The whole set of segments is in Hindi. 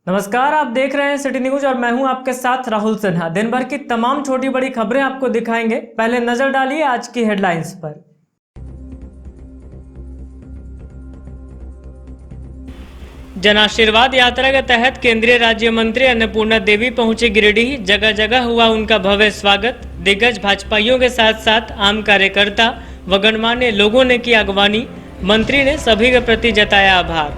नमस्कार, आप देख रहे हैं सिटी न्यूज और मैं हूं आपके साथ राहुल सिन्हा। दिन भर की तमाम छोटी बड़ी खबरें आपको दिखाएंगे। पहले नजर डालिए आज की हेडलाइंस पर। जन आशीर्वाद यात्रा के तहत केंद्रीय राज्य मंत्री अन्नपूर्णा देवी पहुंचे गिरिडीह। जगह जगह हुआ उनका भव्य स्वागत। दिग्गज भाजपाइयों के साथ साथ आम कार्यकर्ता व गणमान्य लोगों ने की अगवानी। मंत्री ने सभी के प्रति जताया आभार।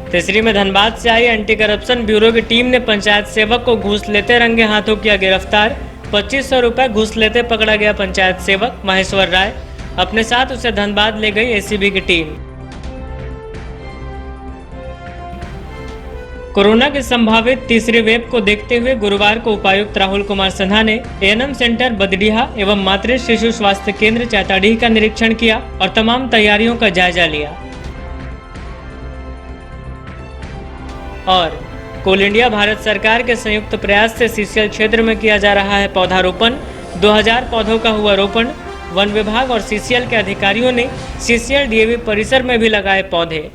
तीसरी में धनबाद से आई एंटी करप्शन ब्यूरो की टीम ने पंचायत सेवक को घूस लेते रंगे हाथों किया गिरफ्तार। 2500 रुपए घूस लेते पकड़ा गया पंचायत सेवक महेश्वर राय। अपने साथ उसे धनबाद ले गई एसीबी की टीम। कोरोना के संभावित तीसरे वेव को देखते हुए गुरुवार को उपायुक्त राहुल कुमार सिन्हा ने एएनएम सेंटर बदडीहा एवं मातृ शिशु स्वास्थ्य केंद्र चैताडीह का निरीक्षण किया और तमाम तैयारियों का जायजा लिया। और कोल इंडिया भारत सरकार के संयुक्त प्रयास से सीसीएल क्षेत्र में किया जा रहा है पौधारोपण। 2000 पौधों का हुआ रोपण। वन विभाग और सीसीएल के अधिकारियों ने सीसीएल डीएवी परिसर में भी लगाए पौधे।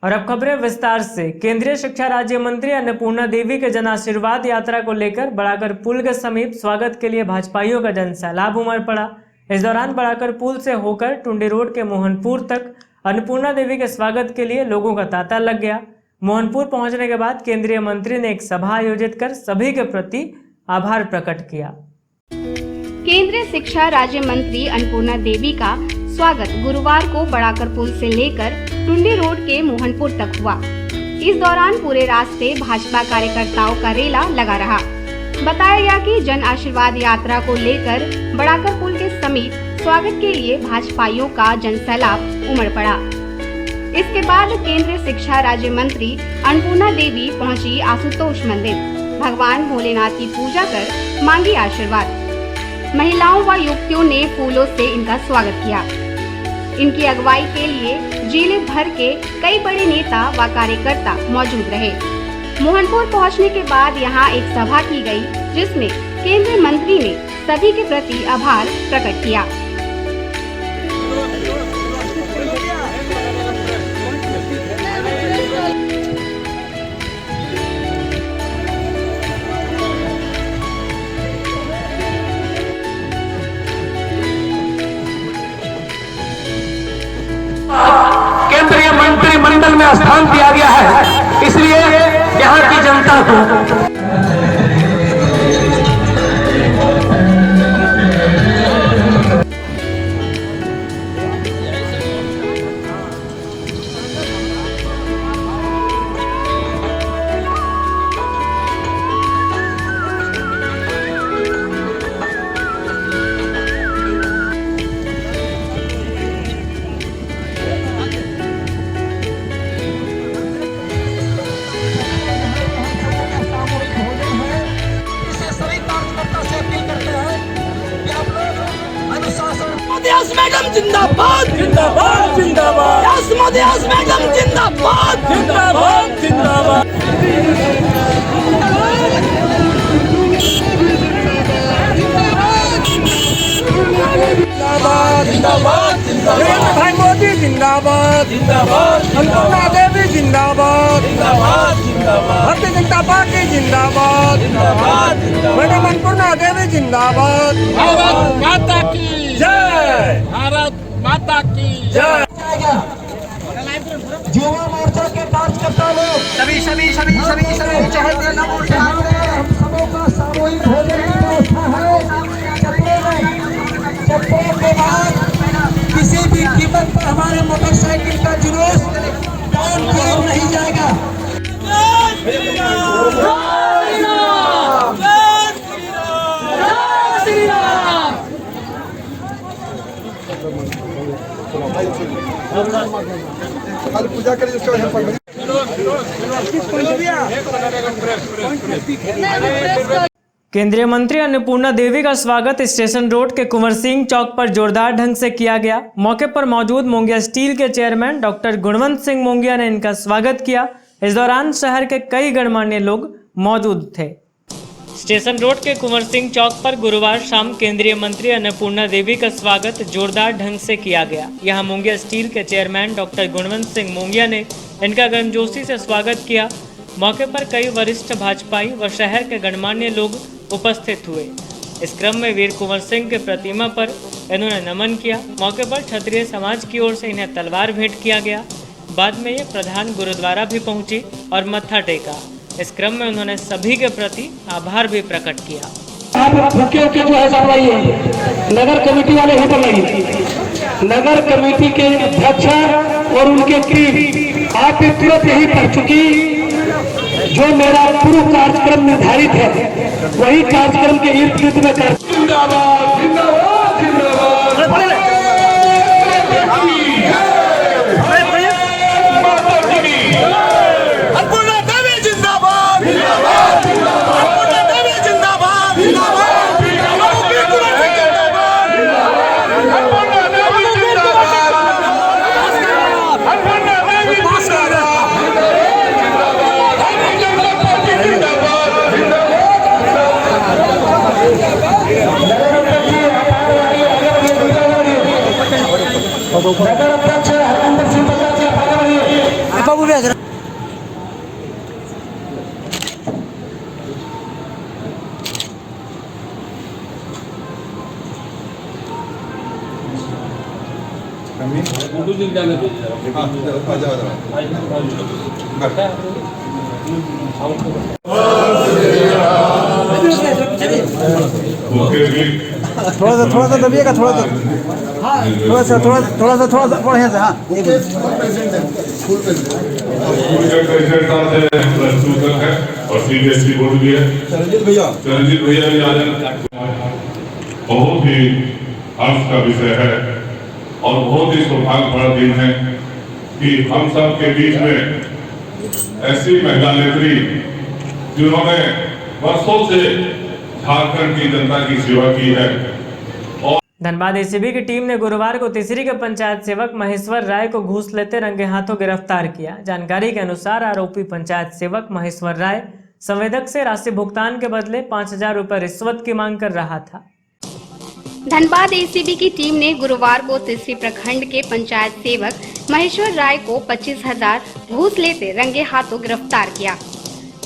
और अब खबरें विस्तार से। केंद्रीय शिक्षा राज्य मंत्री अन्नपूर्णा देवी के जन आशीर्वाद यात्रा को लेकर बड़ाकर पुल के समीप स्वागत के लिए भाजपाइयों का जन सैलाब उमड़ पड़ा। इस दौरान बड़ाकर पुल से होकर टुंडी रोड के मोहनपुर तक अन्नपूर्णा देवी के स्वागत के लिए लोगों का तांता लग गया। मोहनपुर पहुंचने के बाद केंद्रीय मंत्री ने एक सभा आयोजित कर सभी के प्रति आभार प्रकट किया। केंद्रीय शिक्षा राज्य मंत्री अन्नपूर्णा देवी का स्वागत गुरुवार को बड़ाकर पुल से लेकर टुंडी रोड के मोहनपुर तक हुआ। इस दौरान पूरे रास्ते भाजपा कार्यकर्ताओं का रेला लगा रहा। बताया गया कि जन आशीर्वाद यात्रा को लेकर बड़ाकर पुल के समीप स्वागत के लिए भाजपाइयों का जनसैलाब उमड़ पड़ा। इसके बाद केंद्रीय शिक्षा राज्य मंत्री अन्नपूर्णा देवी पहुंची आशुतोष मंदिर। भगवान भोलेनाथ की पूजा कर मांगी आशीर्वाद। महिलाओं व युवतियों ने फूलों से इनका स्वागत किया। इनकी अगुवाई के लिए जिले भर के कई बड़े नेता व कार्यकर्ता मौजूद रहे। मोहनपुर पहुंचने के बाद यहां एक सभा की गई, जिसमें केंद्रीय मंत्री ने सभी के प्रति आभार प्रकट किया। केंद्रीय मंत्रिमंडल में स्थान दिया गया है, इसलिए यहाँ की जनता को मैडम जिंदाबाद जिंदाबाद जिंदाबाद। यस मोदी यस मैडम जिंदाबाद जिंदाबाद जिंदाबाद। जिंदाबाद जिंदाबाद जिंदाबाद। भाई मोदी जिंदाबाद जिंदाबाद। अन्नपूर्णा देवी जिंदाबाद जिंदाबाद जिंदाबाद। भारतीय जनता पार्टी जिंदाबाद जिंदाबाद जिंदाबाद। मैडम अन्नपूर्णा देवी जिंदाबाद। भारत माता की जय। भारत माता की जय। युवा मोर्चा के कार्यकर्ता लोग सभी चाहते हम सबों का सामूहिक भोजन की व्यवस्था है। चप्पलों के बाद किसी भी कीमत पर हमारे मोटरसाइकिल का जुलूस डाउन किया नहीं जाएगा। पूजा करें जिसका केंद्रीय मंत्री अन्नपूर्णा देवी का स्वागत स्टेशन रोड के कुंवर सिंह चौक पर जोरदार ढंग से किया गया। मौके पर मौजूद मोंगिया स्टील के चेयरमैन डॉक्टर गुणवंत सिंह मोंगिया ने इनका स्वागत किया। इस दौरान शहर के कई गणमान्य लोग मौजूद थे। स्टेशन रोड के कुंवर सिंह चौक पर गुरुवार शाम केंद्रीय मंत्री अन्नपूर्णा देवी का स्वागत जोरदार ढंग से किया गया। यहां मुंगिया स्टील के चेयरमैन डॉक्टर गुणवंत सिंह मुंगिया ने इनका गर्मजोशी से स्वागत किया। मौके पर कई वरिष्ठ भाजपाई व शहर के गणमान्य लोग उपस्थित हुए। इस क्रम में वीर कुंवर सिंह के प्रतिमा पर इन्होंने नमन किया। मौके पर क्षत्रिय समाज की ओर से इन्हें तलवार भेंट किया गया। बाद में ये प्रधान गुरुद्वारा भी पहुंची और मत्था टेका। इस क्रम में उन्होंने सभी के प्रति आभार भी प्रकट किया। आप भूखे होके जो है सामने नगर कमेटी वाले यहाँ पर लगी, नगर कमेटी के अध्यक्ष और उनके टीम आप तुरंत यही कर चुकी। जो मेरा पूर्व कार्यक्रम निर्धारित है वही कार्यक्रम के इर्द गिर्द में कर। जिंदाबाद जिंदाबाद जिंदाबाद नगर अध्यक्ष हरमंदर सिंह बाबू भी हाजिर। थोड़ा सा दबिएगा, थोड़ा सा बढ़िया से। हाँ प्रस्तुत है और सीबीएसई बोर्ड भी है। चरणजीत भैया भी आ जाए। बहुत ही हर्ष का विषय है और बहुत ही सौभाग्य भरा दिन है कि हम सब के बीच में ऐसी महिला नेत्री जिन्होंने वर्षों से झारखंड की जनता की सेवा की है। धनबाद एसीबी की टीम ने गुरुवार को तीसरी के पंचायत सेवक महेश्वर राय को घूस लेते रंगे हाथों गिरफ्तार किया। जानकारी के अनुसार आरोपी पंचायत सेवक महेश्वर राय संवेदक से राशि भुगतान के बदले 5,000 रुपए रिश्वत की मांग कर रहा था। धनबाद एसीबी की टीम ने गुरुवार को तीसरी प्रखंड के पंचायत सेवक महेश्वर राय को 25,000 घूस लेते रंगे हाथों गिरफ्तार किया।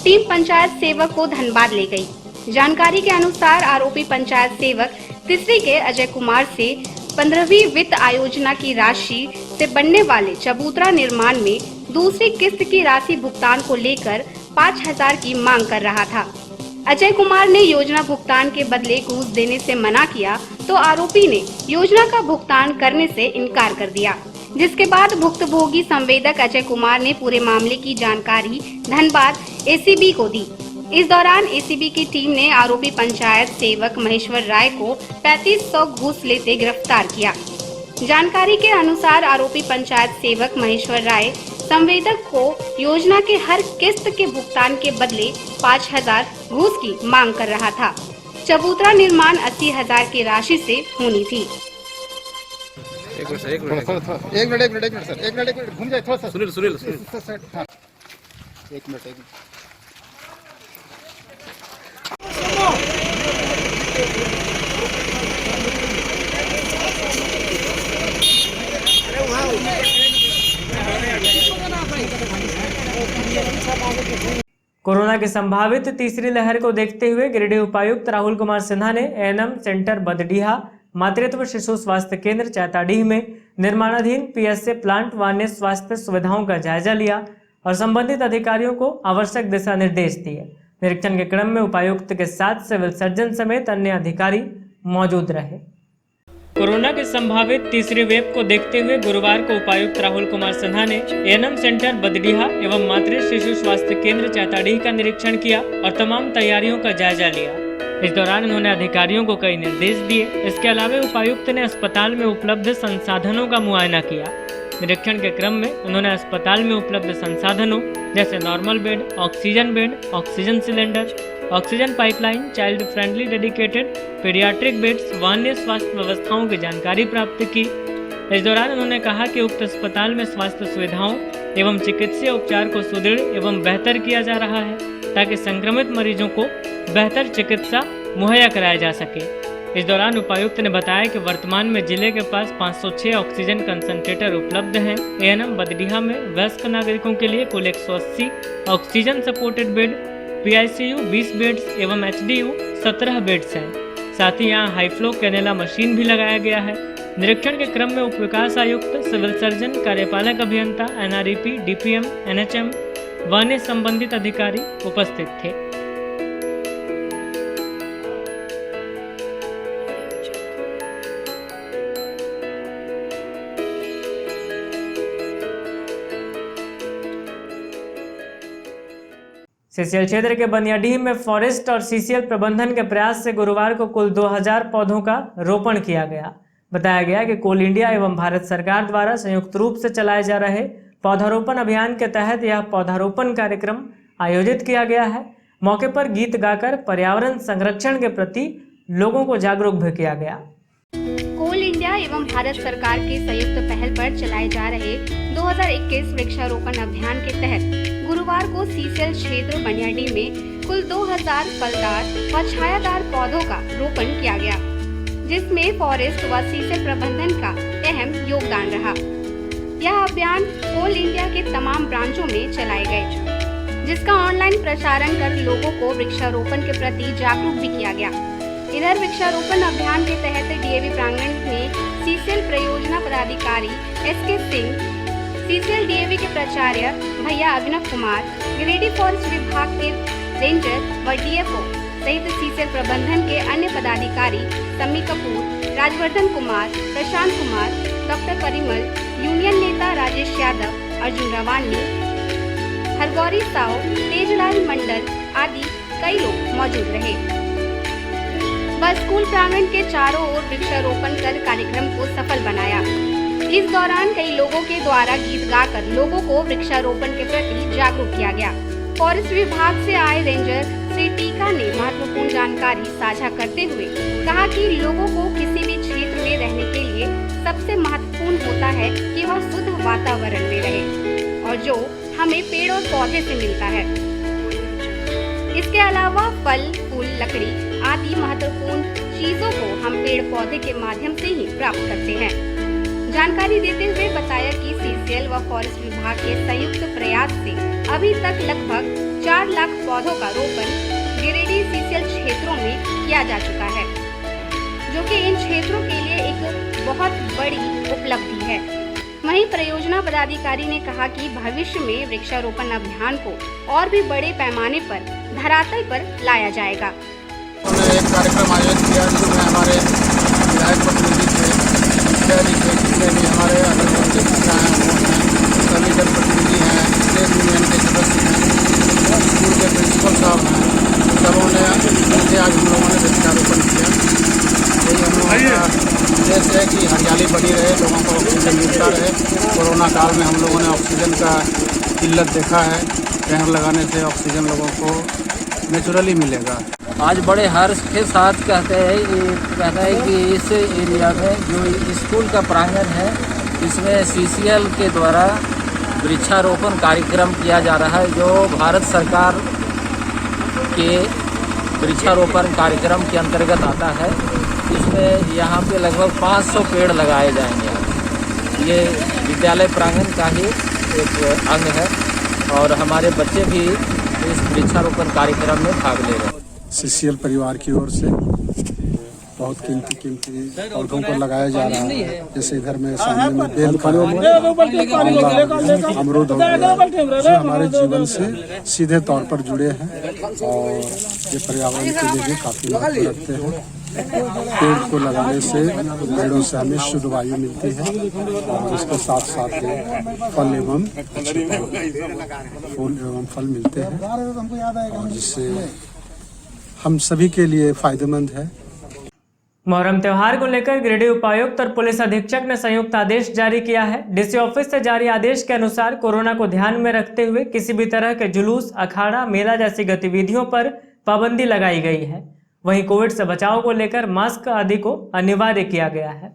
टीम पंचायत सेवक को धनबाद ले गई। जानकारी के अनुसार आरोपी पंचायत सेवक तीसरी के अजय कुमार से 15वीं वित्त आयोजना की राशि से बनने वाले चबूतरा निर्माण में दूसरी किस्त की राशि भुगतान को लेकर 5,000 की मांग कर रहा था। अजय कुमार ने योजना भुगतान के बदले घूस देने से मना किया तो आरोपी ने योजना का भुगतान करने से इनकार कर दिया, जिसके बाद भुक्तभोगी संवेदक अजय कुमार ने पूरे मामले की जानकारी धनबाद एसीबी को दी। इस दौरान एसीबी की टीम ने आरोपी पंचायत सेवक महेश्वर राय को 3500 घूस लेते गिरफ्तार किया। जानकारी के अनुसार आरोपी पंचायत सेवक महेश्वर राय संवेदक को योजना के हर किस्त के भुगतान के बदले 5,000 घूस की मांग कर रहा था। चबूतरा निर्माण 80,000 की राशि से होनी थी। एक मिनट घूम जाए थोड़ा सा। सुनील हाँ। एक मिनट कोरोना की संभावित तीसरी लहर को देखते हुए गिरिडीह उपायुक्त राहुल कुमार सिन्हा ने एएनएम सेंटर बदडीहा, मातृत्व शिशु स्वास्थ्य केंद्र चैताडीह में निर्माणाधीन पीएसए प्लांट व अन्य स्वास्थ्य सुविधाओं का जायजा लिया और संबंधित अधिकारियों को आवश्यक दिशा निर्देश दिए। निरीक्षण के क्रम में उपायुक्त के साथ सिविल सर्जन समेत अन्य अधिकारी मौजूद रहे। कोरोना के संभावित तीसरी वेव को देखते हुए गुरुवार को उपायुक्त राहुल कुमार सिन्हा ने एएनएम सेंटर बदडीहा एवं मातृ शिशु स्वास्थ्य केंद्र चैताडीह का निरीक्षण किया और तमाम तैयारियों का जायजा लिया। इस दौरान उन्होंने अधिकारियों को कई निर्देश दिए। इसके अलावा उपायुक्त ने अस्पताल में उपलब्ध संसाधनों का मुआयना किया। निरीक्षण के क्रम में उन्होंने अस्पताल में उपलब्ध संसाधनों जैसे normal bed, oxygen cylinder, oxygen pipeline, child friendly dedicated paediatric beds व अन्य स्वास्थ्य व्यवस्थाओं की जानकारी प्राप्त की। इस दौरान उन्होंने कहा कि उक्त अस्पताल में स्वास्थ्य सुविधाओं एवं चिकित्सीय उपचार को सुदृढ़ एवं बेहतर किया जा रहा है ताकि संक्रमित मरीजों को बेहतर चिकित्सा मुहैया कराया जा सके। इस दौरान उपायुक्त ने बताया कि वर्तमान में जिले के पास 506 ऑक्सीजन कंसंट्रेटर उपलब्ध हैं। एएनएम बदडीहा में वयस्क नागरिकों के लिए कुल 180 oxygen supported bed, PICU 20 beds एवं एचडीयू 17 बेड्स हैं। साथ ही यहाँ हाईफ्लो कैनेला मशीन भी लगाया गया है। निरीक्षण के क्रम में उप विकास आयुक्त, सिविल सर्जन, कार्यपालक अभियंता, एनआरईपी, डीपीएम, एनएचएम व अन्य संबंधित अधिकारी उपस्थित थे। सीसीएल क्षेत्र के बनियाडीह में फॉरेस्ट और सीसीएल प्रबंधन के प्रयास से गुरुवार को कुल 2000 पौधों का रोपण किया गया। बताया गया कि कोल इंडिया एवं भारत सरकार द्वारा संयुक्त रूप से चलाए जा रहे पौधारोपण अभियान के तहत यह पौधारोपण कार्यक्रम आयोजित किया गया है। मौके पर गीत गाकर पर्यावरण संरक्षण के प्रति लोगों को जागरूक भी किया गया। कोल इंडिया एवं भारत सरकार के संयुक्त पहल पर चलाए जा रहे 2021 वृक्षारोपण अभियान के तहत गुरुवार को सीसीएल क्षेत्र बनियाडीह में कुल 2000 फलदार व छायादार पौधों का रोपण किया गया, जिसमें फॉरेस्ट व सीसीएल प्रबंधन का अहम योगदान रहा। यह अभियान कोल इंडिया के तमाम ब्रांचों में चलाए गए, जिसका ऑनलाइन प्रसारण कर लोगों को वृक्षारोपण के प्रति जागरूक भी किया गया। इधर वृक्षारोपण अभियान के तहत डीएवी प्रांगण में सीसीएल परियोजना पदाधिकारी एसके सिंह, सीसीएल डीएवी के प्राचार्य भैया अभिनव कुमार, गिरिडीह फॉरेस्ट विभाग के रेंजर व डीएफओ सहित सीसीएल प्रबंधन के अन्य पदाधिकारी सम्मी कपूर, राजवर्धन कुमार, प्रशांत कुमार, डॉक्टर परिमल, यूनियन नेता राजेश यादव, अर्जुन रवानी, हरगौरी साव, तेजलाल मंडल आदि कई लोग मौजूद रहे। वह स्कूल प्रांगण के चारों ओर वृक्षारोपण कर कार्यक्रम को सफल बनाया। इस दौरान कई लोगों के द्वारा गीत गाकर लोगों को वृक्षारोपण के प्रति जागरूक किया गया। फॉरेस्ट विभाग से आए रेंजर श्री टीका ने महत्वपूर्ण जानकारी साझा करते हुए कहा कि लोगों को किसी भी क्षेत्र में रहने के लिए सबसे महत्वपूर्ण होता है कि वह शुद्ध वातावरण में रहे, और जो हमें पेड़ और पौधे से मिलता है। इसके अलावा फल, फूल, लकड़ी आदि महत्वपूर्ण चीजों को हम पेड़ पौधे के माध्यम से ही प्राप्त करते हैं। जानकारी देते हुए बताया कि सीसीएल व फॉरेस्ट विभाग के संयुक्त प्रयास से अभी तक लगभग 4 लाख पौधों का रोपण गिरिडीह सीसीएल क्षेत्रों में किया जा चुका है, जो कि इन क्षेत्रों के लिए एक बहुत बड़ी उपलब्धि है। वहीं परियोजना पदाधिकारी ने कहा कि भविष्य में वृक्षारोपण अभियान को और भी बड़े पैमाने पर धरातल पर लाया जाएगा। उन्होंने एक कार्यक्रम आयोजित किया जिसमें हमारे विधायक प्रतिनिधि थे, जितने भी हमारे अगल बगल के जिला हैं वो हैं, सभी जनप्रतिनिधि हैं, स्टेट यूनियन के सदस्य हैं, स्कूल के प्रिंसिपल साहब हैं, सबों ने आज हम लोगों ने वृक्षारोपण किया। यही हम लोगों का उद्देश्य है कि हरियाली बनी रहे, लोगों को ऑक्सीजन मिलता रहे। कोरोना काल में हम लोगों ने ऑक्सीजन का किल्लत देखा है, पेड़ लगाने से ऑक्सीजन लोगों को नेचुरली मिलेगा। आज बड़े हर्ष के साथ कहता है कि इस एरिया में जो स्कूल का प्रांगण है, इसमें सीसीएल के द्वारा वृक्षारोपण कार्यक्रम किया जा रहा है, जो भारत सरकार के वृक्षारोपण कार्यक्रम के अंतर्गत आता है। इसमें यहाँ पे लगभग 500 पेड़ लगाए जाएंगे। ये विद्यालय प्रांगण का ही एक अंग है और हमारे बच्चे भी इस वृक्षारोपण कार्यक्रम में भाग ले रहे हैं। सीसीएल परिवार की ओर से बहुत कीमती पौधों को लगाया जा रहा है। जैसे इधर में सामने में बेल का अमरूद हो गया, जो हमारे जीवन से सीधे तौर पर जुड़े हैं और ये पर्यावरण के लिए भी काफी महत्व रखते हैं। पेड़ को लगाने से पेड़ों से हमें शुद्ध वायु मिलती है और इसके साथ साथ फल एवं फूल एवं फल मिलते हैं, और जिससे हम सभी के लिए फायदेमंद है। मुहर्रम त्योहार को लेकर गिरिडीह उपायुक्त और पुलिस अधीक्षक ने संयुक्त आदेश जारी किया है। डीसी ऑफिस से जारी आदेश के अनुसार कोरोना को ध्यान में रखते हुए किसी भी तरह के जुलूस, अखाड़ा, मेला जैसी गतिविधियों पर पाबंदी लगाई गई है। वहीं कोविड से बचाव को लेकर मास्क आदि को अनिवार्य किया गया है।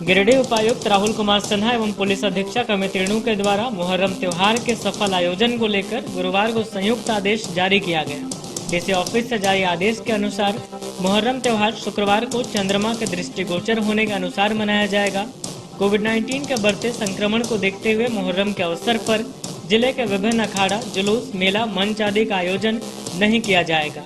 गिरिडीह उपायुक्त राहुल कुमार सिन्हा एवं पुलिस अधीक्षक अमित रेणु के द्वारा मुहर्रम त्योहार के सफल आयोजन को लेकर गुरुवार को संयुक्त आदेश जारी किया गया। डीसी ऑफिस से जारी आदेश के अनुसार मुहर्रम त्योहार शुक्रवार को चंद्रमा के दृष्टिगोचर होने के अनुसार मनाया जाएगा। कोविड-19 के बढ़ते संक्रमण को देखते हुए मुहर्रम के अवसर पर जिले के विभिन्न अखाड़ा, जुलूस, मेला, मंच आदि का आयोजन नहीं किया जाएगा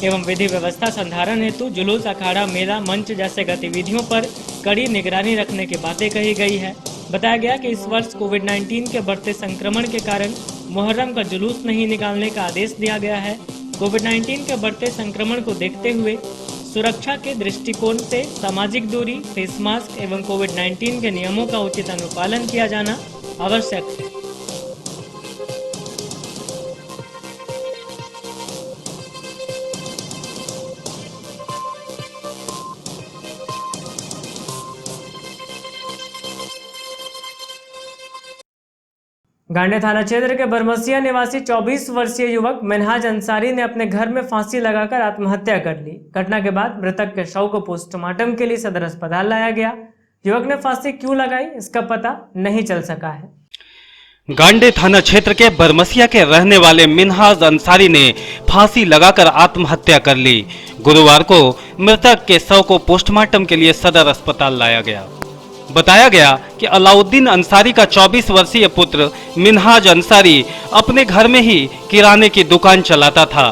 एवं विधि व्यवस्था संधारण हेतु जुलूस, अखाड़ा, मेला, मंच जैसे गतिविधियों पर कड़ी निगरानी रखने की बातें कही गई है। बताया गया कि इस वर्ष कोविड-19 के बढ़ते संक्रमण के कारण मुहर्रम का जुलूस नहीं निकालने का आदेश दिया गया है। कोविड-19 के बढ़ते संक्रमण को देखते हुए सुरक्षा के दृष्टिकोण से सामाजिक दूरी, फेस मास्क एवं कोविड-19 के नियमों का उचित अनुपालन किया जाना आवश्यक है। गांडे थाना क्षेत्र के बरमसिया निवासी 24 वर्षीय युवक मिनहाज अंसारी ने अपने घर में फांसी लगाकर आत्महत्या कर ली। घटना के बाद मृतक के शव को पोस्टमार्टम के लिए सदर अस्पताल लाया गया। युवक ने फांसी क्यों लगाई, इसका पता नहीं चल सका है। गांडे थाना क्षेत्र के बरमसिया के रहने वाले मिनहाज अंसारी ने फांसी लगाकर आत्महत्या कर ली। गुरुवार को मृतक के शव को पोस्टमार्टम के लिए सदर अस्पताल लाया गया। बताया गया कि अलाउद्दीन अंसारी का 24 वर्षीय पुत्र मिनहाज अंसारी अपने घर में ही किराने की दुकान चलाता था।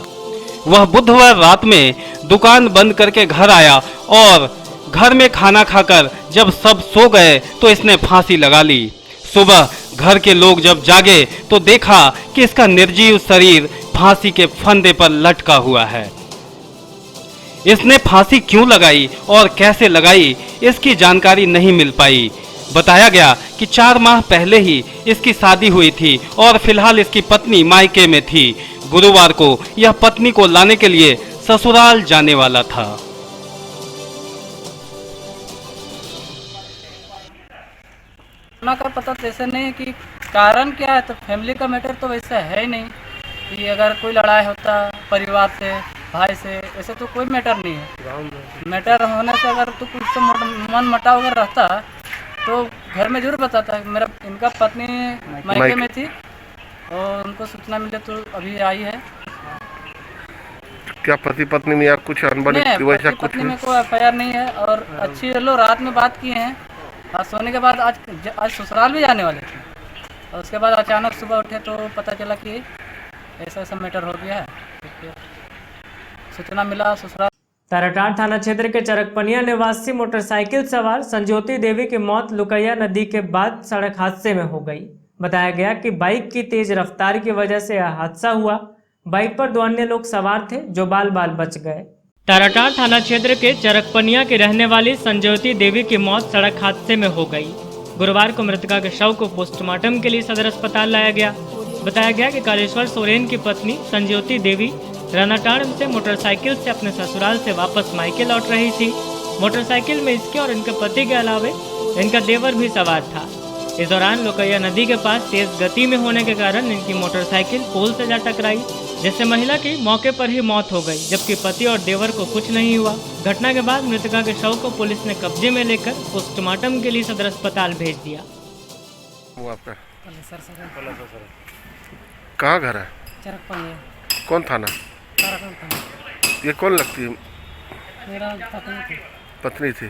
वह बुधवार रात में दुकान बंद करके घर आया और घर में खाना खाकर जब सब सो गए तो इसने फांसी लगा ली। सुबह घर के लोग जब जागे तो देखा कि इसका निर्जीव शरीर फांसी के फंदे पर लटका हुआ है। इसने फांसी क्यों लगाई और कैसे लगाई, इसकी जानकारी नहीं मिल पाई। बताया गया कि 4 माह पहले ही इसकी शादी हुई थी और फिलहाल इसकी पत्नी मायके में थी। गुरुवार को यह पत्नी को लाने के लिए ससुराल जाने वाला था। का पता जैसे नहीं कि कारण क्या है, तो फैमिली का मैटर तो वैसे है ही नहीं कि अगर कोई लड़ाई होता परिवार से, भाई से, ऐसे तो कोई मैटर नहीं है। मैटर होने से अगर तो कुछ तो मन मटाव अगर रहता तो घर में जरूर बताता है। मेरा इनका पत्नी मायके में थी और उनको सूचना मिले तो अभी आई है। क्या पति पत्नी में या कुछ अनबन वैसा कुछ पत्नी में कोई एफआईआर नहीं है और अच्छी लोग रात में बात किए हैं। आज सोने के बाद आज ससुराल भी जाने वाले थे और उसके बाद अचानक सुबह उठे तो पता चला कि ऐसा ऐसा मैटर हो गया है। सूचना मिला ससुराल। ताराटांड थाना क्षेत्र के चरकपनिया निवासी मोटरसाइकिल सवार संज्योति देवी की मौत लुकैया नदी के बाद सड़क हादसे में हो गई। बताया गया कि बाइक की तेज रफ्तार की वजह से यह हादसा हुआ। बाइक पर 2 अन्य लोग सवार थे जो बाल बाल बच गए। ताराटांड थाना क्षेत्र के चरकपनिया की रहने वाली संज्योति देवी की मौत सड़क हादसे में हो गई। गुरुवार को मृतका के शव को पोस्टमार्टम के लिए सदर अस्पताल लाया गया। बताया गया कि कालेश्वर सोरेन की पत्नी संज्योति देवी रानाटांड से मोटरसाइकिल से अपने ससुराल से वापस मायके लौट रही थी। मोटरसाइकिल में इसके और इनके पति के अलावे इनका देवर भी सवार था। इस दौरान लुकैया नदी के पास तेज गति में होने के कारण इनकी मोटरसाइकिल पोल से जा टकराई, जिससे महिला की मौके पर ही मौत हो गई, जबकि पति और देवर को कुछ नहीं हुआ। घटना के बाद मृतका के शव को पुलिस ने कब्जे में लेकर पोस्टमार्टम के लिए सदर अस्पताल भेज दिया। कहाँ घर है? कौन थाना? ये कौन लगती है? मेरा पत्नी थी।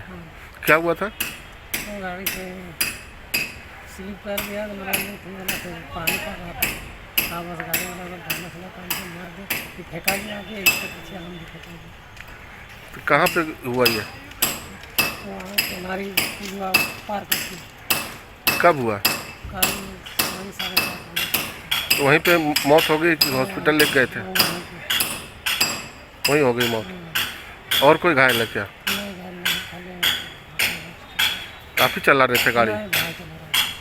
क्या हुआ था? गाड़ी से स्लिप कर गया तो मेरा पानी का बस गाड़ी वाला मार दे कि फेंका गया कि इसके पीछे हम भी फेंका गया। तो कहाँ पे हुआ ये? हमारी पार्क थी। कब हुआ? तो वहीं पे मौत हो गई कि हॉस्पिटल ले गए थे? वहीं हो गई मौत। और कोई घायल है क्या? काफी चला रहे थे गाड़ी?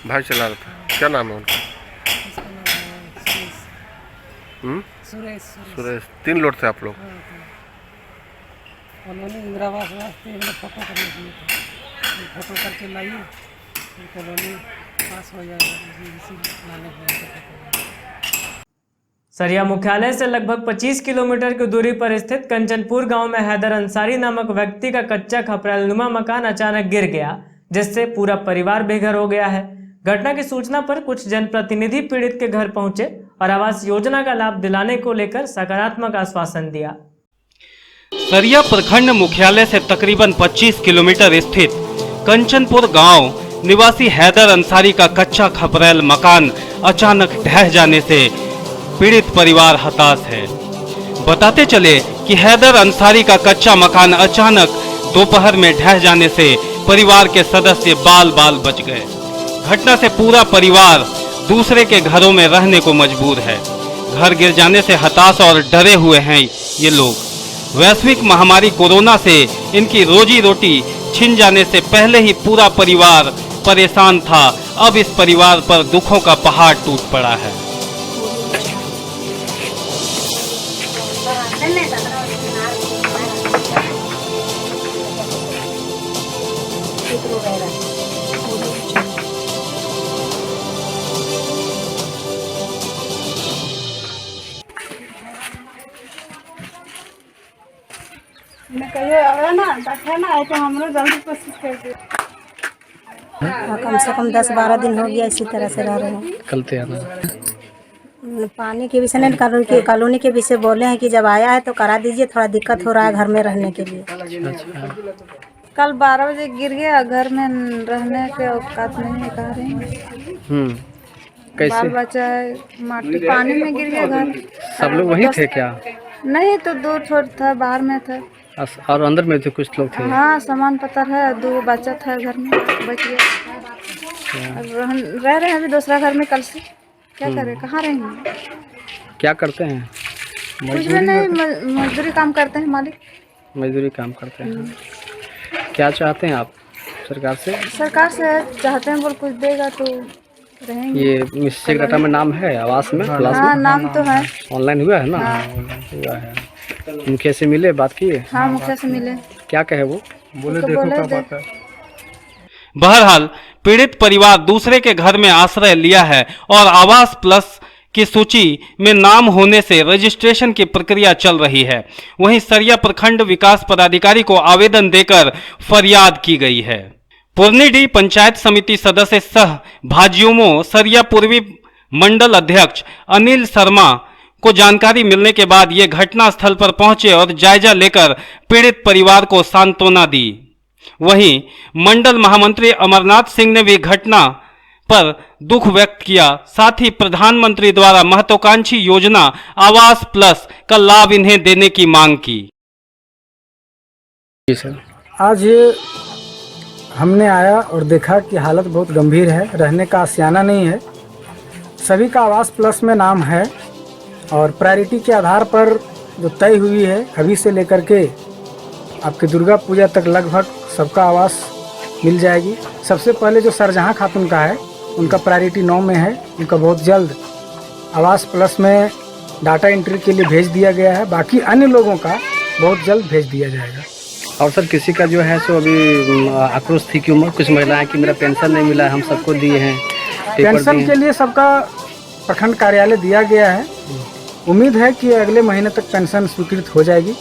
भाई चला रहा था। क्या नाम है उनका? सुरेश। 3 लोग थे आप लोग? उन्होंने इंदिरावास वास्ते फोटो करने के लिए फोटो करके लाई कॉलोनी पास हो जाएगा। सरिया मुख्यालय से लगभग 25 किलोमीटर की दूरी पर स्थित कंचनपुर गांव में हैदर अंसारी नामक व्यक्ति का कच्चा खपरेलनुमा मकान अचानक गिर गया, जिससे पूरा परिवार बेघर हो गया है। घटना की सूचना पर कुछ जनप्रतिनिधि पीड़ित के घर पहुंचे और आवास योजना का लाभ दिलाने को लेकर सकारात्मक आश्वासन दिया। सरिया प्रखंड मुख्यालय से तकरीबन 25 किलोमीटर स्थित कंचनपुर गांव निवासी हैदर अंसारी का कच्चा खपरेल मकान अचानक ढह जाने से पीड़ित परिवार हताश है। बताते चले कि हैदर अंसारी का कच्चा मकान अचानक दोपहर में ढह जाने से परिवार के सदस्य बाल बाल बच गए। घटना से पूरा परिवार दूसरे के घरों में रहने को मजबूर है। घर गिर जाने से हताश और डरे हुए हैं ये लोग। वैश्विक महामारी कोरोना से इनकी रोजी रोटी छिन जाने से पहले ही पूरा परिवार परेशान था। अब इस परिवार पर दुखों का पहाड़ टूट पड़ा है। कम से कम 10-12 दिन हो गया इसी तरह से रह रहे हैं। कलते आना पानी के विषय नहीं, कॉलोनी के विषय बोले हैं कि जब आया है तो करा दीजिए, थोड़ा दिक्कत हो रहा है घर में रहने के लिए। कल 12 बजे गिर गया, घर में रहने के औकात नहीं है, कह रहे हैं। कैसे? बाल बच्चा है, माटी पानी में गिर गया घर। सब लोग वहीं थे क्या? नहीं तो 2 छोट था, बाहर में था और अंदर में थे कुछ लोग थे। हाँ सामान पत्थर है, 2 बच्चा था घर में, बच गया। रह रहे हैं अभी दूसरा घर में कल से। क्या करें, कहाँ रहेंगे? क्या करते हैं? कुछ भी नहीं, मजदूरी काम करते हैं मालिक। मजदूरी काम करते हैं। क्या चाहते हैं आप सरकार से? सरकार से चाहते हैं बोल कुछ देगा तो रहेंगे। ये मिस्टेक डाटा में नाम है आवास में? हाँ नाम तो है, ऑनलाइन हुआ है ना? हाँ। हुआ है। मुखिया से मिले, बात किए? हाँ मुखिया से मिले। क्या कहे वो? बोले देखो क्या बात है। बहरहाल पीड़ित परिवार दूसरे के घर में आश्रय लिया है और आवास प्लस की सूची में नाम होने से रजिस्ट्रेशन की प्रक्रिया चल रही है। वहीं सरिया प्रखंड विकास पदाधिकारी को आवेदन देकर फरियाद की गई है। पुरनीडी पंचायत समिति सदस्य सह भाजयुमो सरिया पूर्वी मंडल अध्यक्ष अनिल शर्मा को जानकारी मिलने के बाद ये घटना स्थल पर पहुंचे और जायजा लेकर पीड़ित परिवार को सांत्वना दी। वहीं मंडल महामंत्री अमरनाथ सिंह ने भी घटना पर दुख व्यक्त किया। साथ ही प्रधानमंत्री द्वारा महत्वाकांक्षी योजना आवास प्लस का लाभ इन्हें देने की मांग की। आज हमने आया और देखा कि हालत बहुत गंभीर है, रहने का आशियाना नहीं है। सभी का आवास प्लस में नाम है और प्रायोरिटी के आधार पर जो तय हुई है अभी से लेकर के आपके दुर्गा पूजा तक लगभग सबका आवास मिल जाएगी। सबसे पहले जो सरजहाँ खातून का है उनका प्रायोरिटी 9 में है, उनका बहुत जल्द आवास प्लस में डाटा एंट्री के लिए भेज दिया गया है। बाकी अन्य लोगों का बहुत जल्द भेज दिया जाएगा। और सर किसी का जो है सो अभी आक्रोश थी कि कुछ महिलाएं कि मेरा पेंशन नहीं मिला, हम सबको दिए हैं पेंशन के लिए सबका प्रखंड कार्यालय दिया गया है। उम्मीद है कि अगले महीने तक पेंशन स्वीकृत हो जाएगी।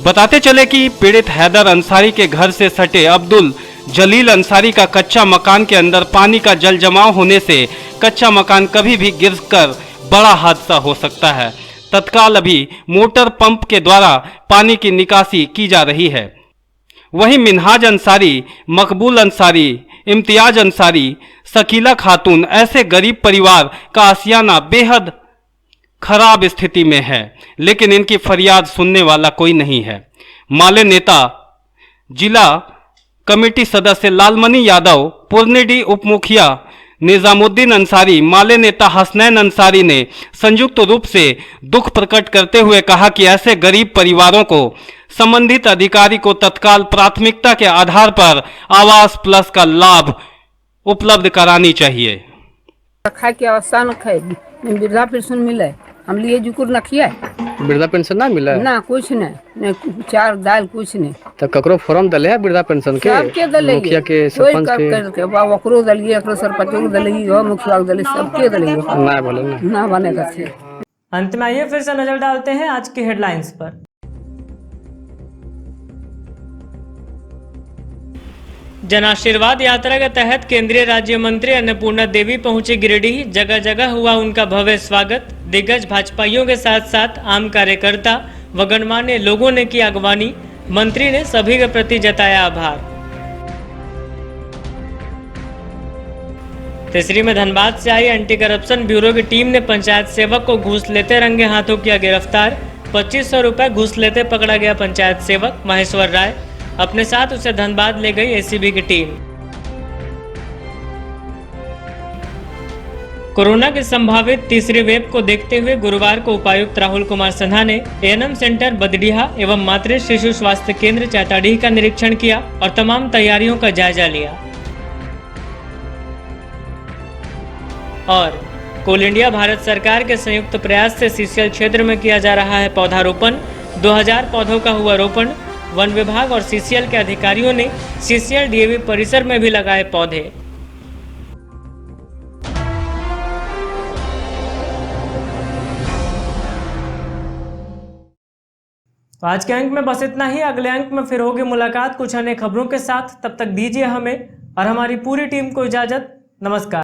बताते चले कि पीड़ित हैदर अंसारी के घर से सटे अब्दुल जलील अंसारी का कच्चा मकान के अंदर पानी का जल जमाव होने से कच्चा मकान कभी भी गिरकर बड़ा हादसा हो सकता है। तत्काल अभी मोटर पंप के द्वारा पानी की निकासी की जा रही है। वहीं मिनहाज अंसारी, मकबूल अंसारी, इम्तियाज अंसारी, शकीला खातून ऐसे गरीब परिवार का आशियाना बेहद खराब स्थिति में है, लेकिन इनकी फरियाद सुनने वाला कोई नहीं है। माले नेता जिला कमेटी सदस्य लालमणि यादव, पुरनीडी उप मुखिया निजामुद्दीन अंसारी, माले नेता हसनैन अंसारी ने संयुक्त रूप से दुख प्रकट करते हुए कहा कि ऐसे गरीब परिवारों को संबंधित अधिकारी को तत्काल प्राथमिकता के आधार पर आवास प्लस का लाभ उपलब्ध करानी चाहिए। खाए के अवस्था न खाए वृद्धा पेंशन मिले, हम लिए जुकुर न खिया। वृद्धा पेंशन ना मिला ना कुछ नहीं, चार दाल कुछ नहीं। तो ककरो फॉर्म दले है वृद्धा पेंशन के? सबके दले, मुखिया के, सरपंच के, वकरो दलिए, सरपंच को दलिए, मुखिया को दलिए, सबके दलिए। ना बोले ना बनेगा थे। अंत में आइए फिर से नजर डालते हैं आज की हेडलाइंस पर। जन आशीर्वाद यात्रा के तहत केंद्रीय राज्य मंत्री अन्नपूर्णा देवी पहुंची गिरिडीह। जगह जगह हुआ उनका भव्य स्वागत। दिग्गज भाजपाइयों के साथ साथ आम कार्यकर्ता व गणमान्य लोगों ने की अगवानी। मंत्री ने सभी के प्रति जताया आभार। तीसरी में धनबाद से आई एंटी करप्शन ब्यूरो की टीम ने पंचायत सेवक को घूस लेते रंगे हाथों किया गिरफ्तार। 2500 रुपए घूस लेते पकड़ा गया पंचायत सेवक महेश्वर राय। अपने साथ उसे धनबाद ले गई एसीबी की टीम। कोरोना की संभावित तीसरी वेव को देखते हुए गुरुवार को उपायुक्त राहुल कुमार सिन्हा ने एएनएम सेंटर बदडीहा एवं मातृ शिशु स्वास्थ्य केंद्र चैताडीह का निरीक्षण किया और तमाम तैयारियों का जायजा लिया। और कोल इंडिया भारत सरकार के संयुक्त प्रयास से सीसीएल क्षेत्र में किया जा रहा है पौधारोपण। 2000 पौधों का हुआ रोपण। वन विभाग और सीसीएल के अधिकारियों ने सीसीएल डीएवी परिसर में भी लगाए पौधे। तो आज के अंक में बस इतना ही। अगले अंक में फिर होगी मुलाकात कुछ अन्य खबरों के साथ। तब तक दीजिए हमें और हमारी पूरी टीम को इजाजत। नमस्कार।